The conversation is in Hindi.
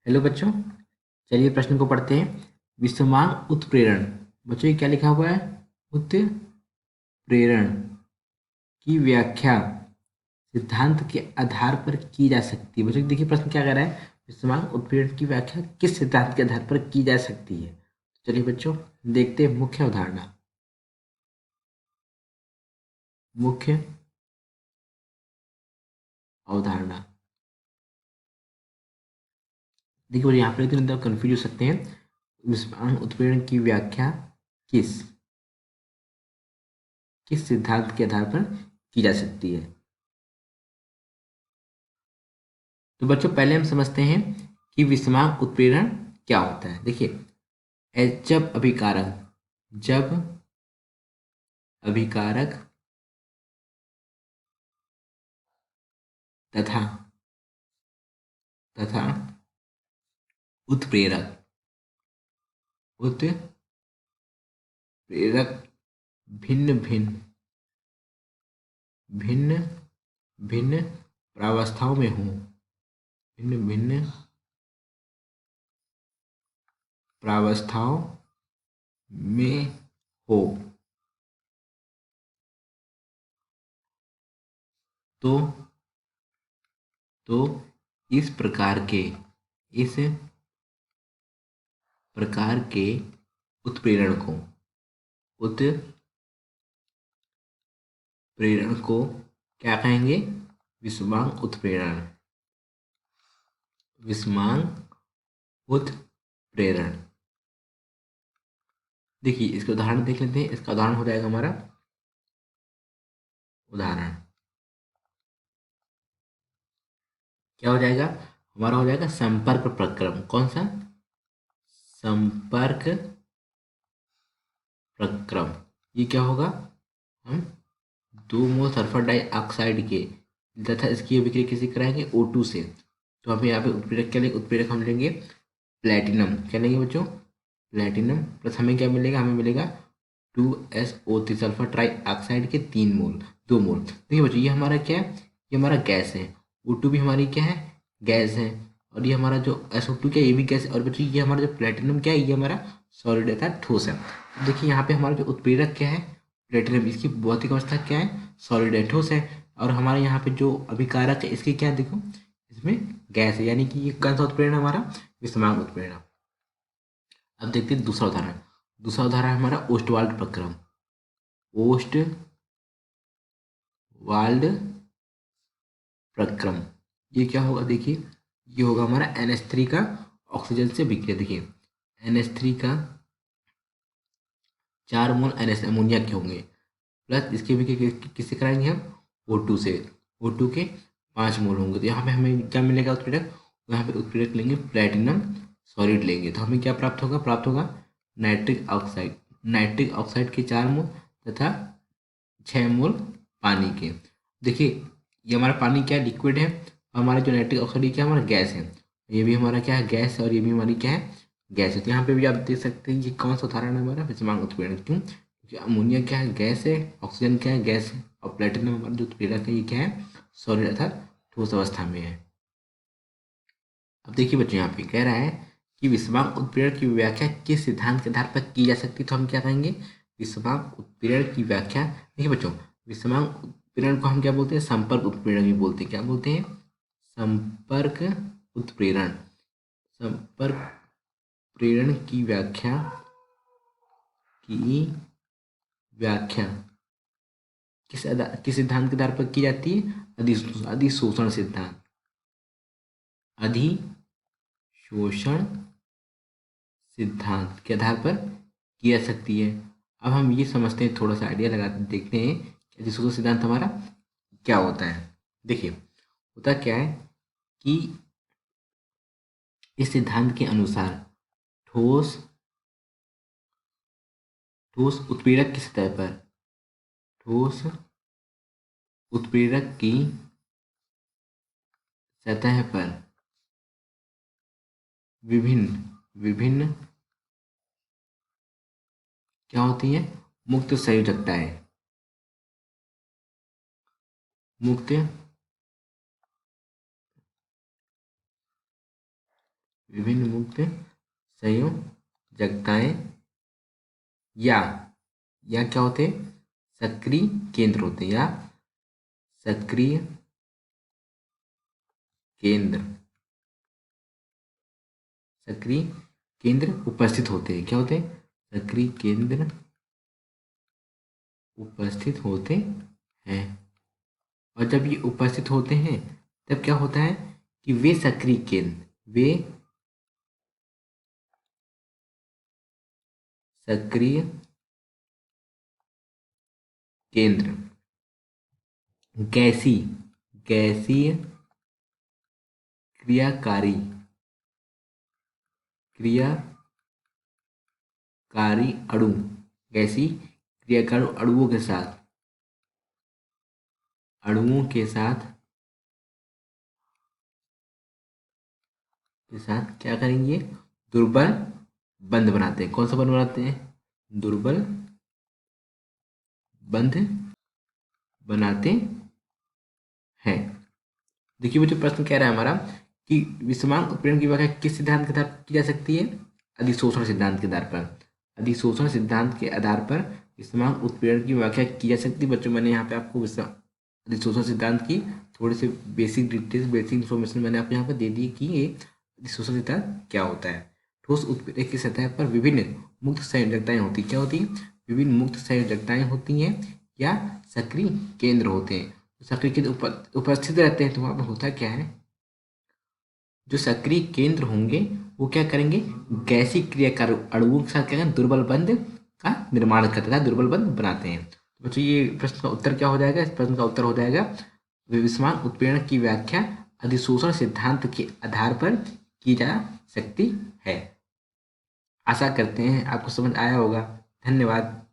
हेलो बच्चों, चलिए प्रश्न को पढ़ते हैं। विषमांग उत्प्रेरण। बच्चों ये क्या लिखा हुआ है? उत्प्रेरण की व्याख्या सिद्धांत के आधार पर की जा सकती है। बच्चों देखिए प्रश्न क्या कह रहा है, विषमांग उत्प्रेरण की व्याख्या किस सिद्धांत के आधार पर की जा सकती है। चलिए बच्चों देखते हैं मुख्य अवधारणा। मुख्य अवधारणा देखिए यहाँ पर तो कंफ्यूज हो सकते हैं। विषमांग उत्प्रेरण की व्याख्या किस किस सिद्धांत के आधार पर की जा सकती है। तो बच्चों पहले हम समझते हैं कि विषमांग उत्प्रेरण क्या होता है। देखिए जब अभिकारक तथा तथा उत्प्रेरक उत्प्रेरक भिन्न भिन्न भिन्न भिन्न प्रावस्थाओं में हों, भिन्न भिन्न प्रावस्थाओं में हो तो तो इस इस प्रकार के उत्प्रेरण को क्या कहेंगे? विषमांग उत्प्रेरण। विषमांग उत्प्रेरण। देखिए इसका उदाहरण देख लेते हैं। इसका उदाहरण हो जाएगा हमारा उदाहरण क्या हो जाएगा? हमारा हो जाएगा संपर्क प्रक्रम। कौन सा? संपर्क प्रक्रम। ये क्या होगा? हम 2 मोल सल्फर डाइऑक्साइड के तथा इसकी अभिक्रिया किसी कराएंगे O2 से। तो हमें यहाँ पे उत्प्रेरक क्या लेंगे? उत्प्रेरक हम लेंगे प्लेटिनम। क्या लेंगे बच्चों? प्लेटिनम। प्लस हमें क्या मिलेगा? हमें मिलेगा 2SO3 सल्फर ट्राइऑक्साइड के 3 मोल 2 मोल। देखिए बच्चों ये हमारा क्या है? ये हमारा गैस है। O2 भी हमारी क्या है? गैस है। और ये हमारा जो SO2 क्या है? ये भी गैस है। और बच्चों ये हमारा जो प्लेटिनम क्या है? ये हमारा सॉलिड अर्थात ठोस है। देखिए यहाँ पे हमारा जो उत्प्रेरक क्या है? प्लेटिनम। इसकी भौतिक अवस्था क्या है? सॉलिड है, ठोस है। और हमारे यहाँ पे जो अभिकारक है इसके क्या है? देखो इसमें गैस है, यानी कि ये कौन सा उत्प्रेरण है हमारा? विषमांग उत्प्रेरण। अब देखते हैं दूसरा उदाहरण। दूसरा उदाहरण है हमारा ओस्टवाल्ड प्रक्रम। ओस्टवाल्ड प्रक्रम। ये क्या होगा? देखिए ये होगा हमारा NH3 का ऑक्सीजन से विक्रिया। देखिए NH3 का 4 मोल NH अमोनिया के होंगे, प्लस इसके भी किससे कराएंगे हम? O2 से। O2 के 5 मोल होंगे। तो यहाँ पे हमें क्या मिलेगा उत्प्रेरक? यहाँ पे उत्प्रेरक लेंगे प्लेटिनम सॉलिड लेंगे तो हमें क्या प्राप्त होगा? प्राप्त होगा नाइट्रिक ऑक्साइड। नाइट्रिक ऑक्साइड के 4 मोल तथा 6 मोल पानी के। देखिए ये हमारा पानी क्या है? लिक्विड है। और हमारा जो नाइट्रिक ऑक्साइड क्या है? हमारा गैस है। ये भी हमारा क्या है? गैस है। और ये भी हमारी क्या है? गैस है। तो यहाँ पे भी आप देख सकते हैं ये कौन सा उदाहरण है हमारा विषमांग उत्प्रेरण। क्यों? क्योंकि अमोनिया क्या है? गैस है। ऑक्सीजन क्या है? गैस है। और प्लेटिनम हमारा जो उत्प्रेरक है ये क्या है? सॉलिड अर्थात ठोस अवस्था में है। अब देखिए बच्चों यहाँ पे कह रहा है कि विषमांग उत्प्रेरण की व्याख्या किस सिद्धांत के आधार पर की जा सकती है। तो हम क्या कहेंगे? विषमांग उत्प्रेरण की व्याख्या। देखिए बच्चों विषमांग उत्प्रेरण को हम क्या बोलते हैं? संपर्क उत्प्रेरण भी बोलते हैं। क्या बोलते हैं? संपर्क उत्प्रेरण। संपर्क प्रेरण की व्याख्या किस सिद्धांत के आधार पर की जाती है? अधिशोषण सिद्धांत। अधिशोषण सिद्धांत के आधार पर की जा सकती है। अब हम ये समझते हैं, थोड़ा सा आइडिया लगाते देखते हैं कि अधिशोषण सिद्धांत हमारा क्या होता है। देखिए होता क्या है कि इस सिद्धांत के अनुसार ठोस ठोस उत्प्रेरक की सतह पर ठोस उत्प्रेरक की सतह पर विभिन्न विभिन्न क्या होती है? मुक्त संयोजकताएं। मुक्त विभिन्न मुक्त संयोजकताएं या क्या होते हैं, सक्रिय केंद्र होते हैं, या सक्रिय केंद्र, सक्रिय केंद्र उपस्थित होते हैं। क्या होते हैं? सक्रिय केंद्र उपस्थित होते हैं। और जब ये उपस्थित होते हैं तब क्या होता है कि वे सक्रिय केंद्र, वे सक्रिय केंद्र गैसीय क्रियाकारी अणु, गैसीय क्रियाकारी अणुओं के साथ क्या करेंगे? दुर्बल बंध बनाते हैं। कौन सा बंध बनाते हैं? दुर्बल बंध बनाते हैं। देखिए वो जो प्रश्न कह रहा है हमारा कि विषमांग उत्पीड़न की व्याख्या किस सिद्धांत के आधार पर की जा सकती है? अधिशोषण सिद्धांत के आधार पर। अधिशोषण सिद्धांत के आधार पर विषमांग उत्पीड़न की व्याख्या की जा सकती है। बच्चों मैंने यहाँ पे आपको अधिशोषण सिद्धांत की थोड़ी सी बेसिक डिटेल्स, बेसिक इन्फॉर्मेशन मैंने आपको यहाँ पर दे दी कि ये अधिशोषण सिद्धांत क्या होता है। ठोस उत्पीड़न की सतह पर विभिन्न मुक्त संयोजकताएं होती, क्या होती है? विभिन्न मुक्त संयोजकताएं होती हैं या सक्रिय केंद्र होते हैं। सक्रिय केंद्र उपस्थित रहते हैं तो वहाँ पर होता क्या है, जो सक्रिय केंद्र होंगे वो क्या करेंगे? गैसीय क्रियाकारी अणुओं के साथ क्या करेंगे? दुर्बल बंध का निर्माण करते हैं, दुर्बल बंध बनाते हैं। तो बच्चों ये प्रश्न का उत्तर क्या हो जाएगा? इस प्रश्न का उत्तर हो जाएगा विषमांग उत्पीड़न की व्याख्या अधिशोषण सिद्धांत के आधार पर की जा सकती है। आशा करते हैं आपको समझ आया होगा। धन्यवाद।